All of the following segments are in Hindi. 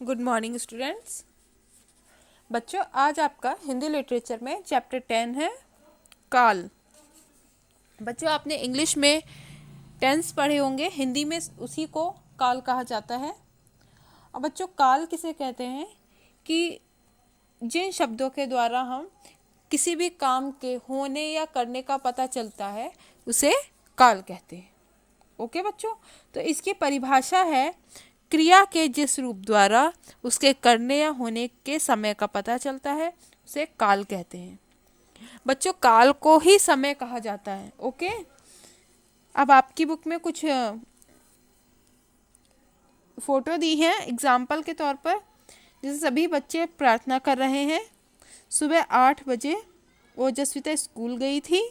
Good morning students. बच्चों, आज आपका हिंदी लिटरेचर में चैप्टर 10 है काल। बच्चों, आपने इंग्लिश में टेंस पढ़े होंगे, हिंदी में उसी को काल कहा जाता है। और बच्चों, काल किसे कहते हैं कि जिन शब्दों के द्वारा हम किसी भी काम के होने या करने का पता चलता है उसे काल कहते हैं। ओके बच्चों, तो इसकी परिभाषा है क्रिया के जिस रूप द्वारा उसके करने या होने के समय का पता चलता है उसे काल कहते हैं। बच्चों, काल को ही समय कहा जाता है। ओके, अब आपकी बुक में कुछ फोटो दी है एग्जाम्पल के तौर पर, जैसे सभी बच्चे प्रार्थना कर रहे हैं। सुबह 8 बजे ओजस्विता स्कूल गई थी।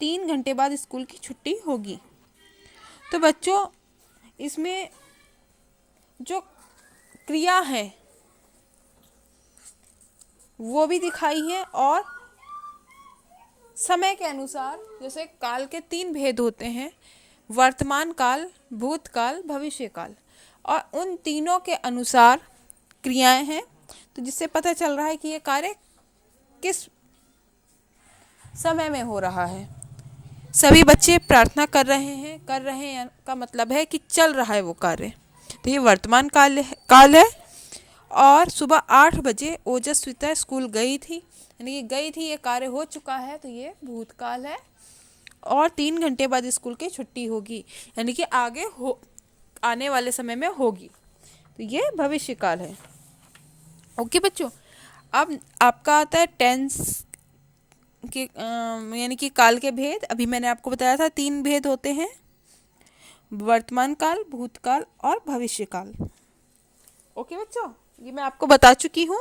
3 घंटे बाद स्कूल की छुट्टी होगी। तो बच्चों, इसमें जो क्रिया है वो भी दिखाई है और समय के अनुसार, जैसे काल के 3 भेद होते हैं, वर्तमान काल, भूतकाल, भविष्य काल, और उन तीनों के अनुसार क्रियाएं हैं। तो जिससे पता चल रहा है कि ये कार्य किस समय में हो रहा है। सभी बच्चे प्रार्थना कर रहे हैं का मतलब है कि चल रहा है वो कार्य। तो ये वर्तमान काल है। और सुबह 8 बजे ओजस्विता स्कूल गई थी, यानी कि गई थी, ये कार्य हो चुका है, तो ये भूतकाल है। और 3 घंटे बाद स्कूल की छुट्टी होगी, यानी कि आगे आने वाले समय में होगी, तो ये भविष्य काल है। ओके बच्चों, अब आपका आता है टेंस के यानी कि काल के भेद। अभी मैंने आपको बताया था 3 भेद होते हैं, वर्तमान काल, भूतकाल और भविष्य काल। ओके बच्चों, ये मैं आपको बता चुकी हूँ।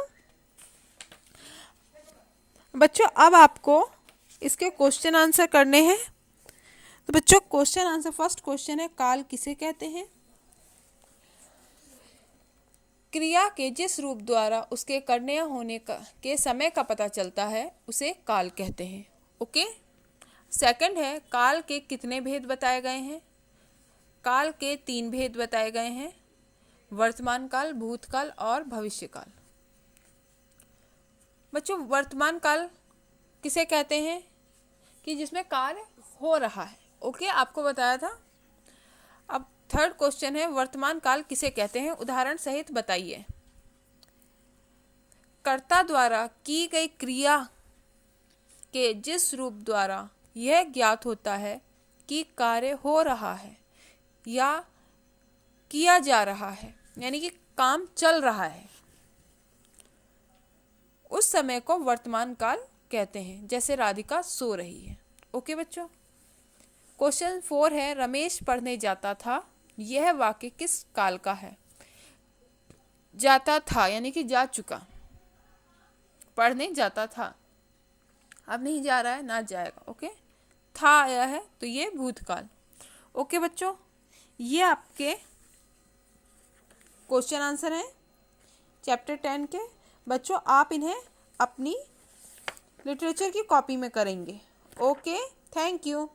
बच्चों, अब आपको इसके क्वेश्चन आंसर करने हैं। तो बच्चों, क्वेश्चन आंसर, फर्स्ट क्वेश्चन है काल किसे कहते हैं? क्रिया के जिस रूप द्वारा उसके करने या होने के समय का पता चलता है उसे काल कहते हैं। ओके। सेकंड है काल के कितने भेद बताए गए हैं? काल के 3 भेद बताए गए हैं, वर्तमान काल, भूतकाल और भविष्य काल। बच्चों, वर्तमान काल किसे कहते हैं? कि जिसमें कार्य हो रहा है। ओके, आपको बताया था। अब थर्ड क्वेश्चन है वर्तमान काल किसे कहते हैं? उदाहरण सहित बताइए। कर्ता द्वारा की गई क्रिया के जिस रूप द्वारा यह ज्ञात होता है कि कार्य हो रहा है या किया जा रहा है, यानी कि काम चल रहा है, उस समय को वर्तमान काल कहते हैं। जैसे राधिका सो रही है। ओके बच्चों। क्वेश्चन 4 है रमेश पढ़ने जाता था, यह वाक्य किस काल का है? जाता था यानी कि जा चुका, पढ़ने जाता था, अब नहीं जा रहा है, ना जाएगा। ओके, था आया है तो ये भूतकाल। ओके बच्चों, ये आपके क्वेश्चन आंसर हैं चैप्टर 10 के। बच्चों, आप इन्हें अपनी लिटरेचर की कॉपी में करेंगे। Okay, thank you.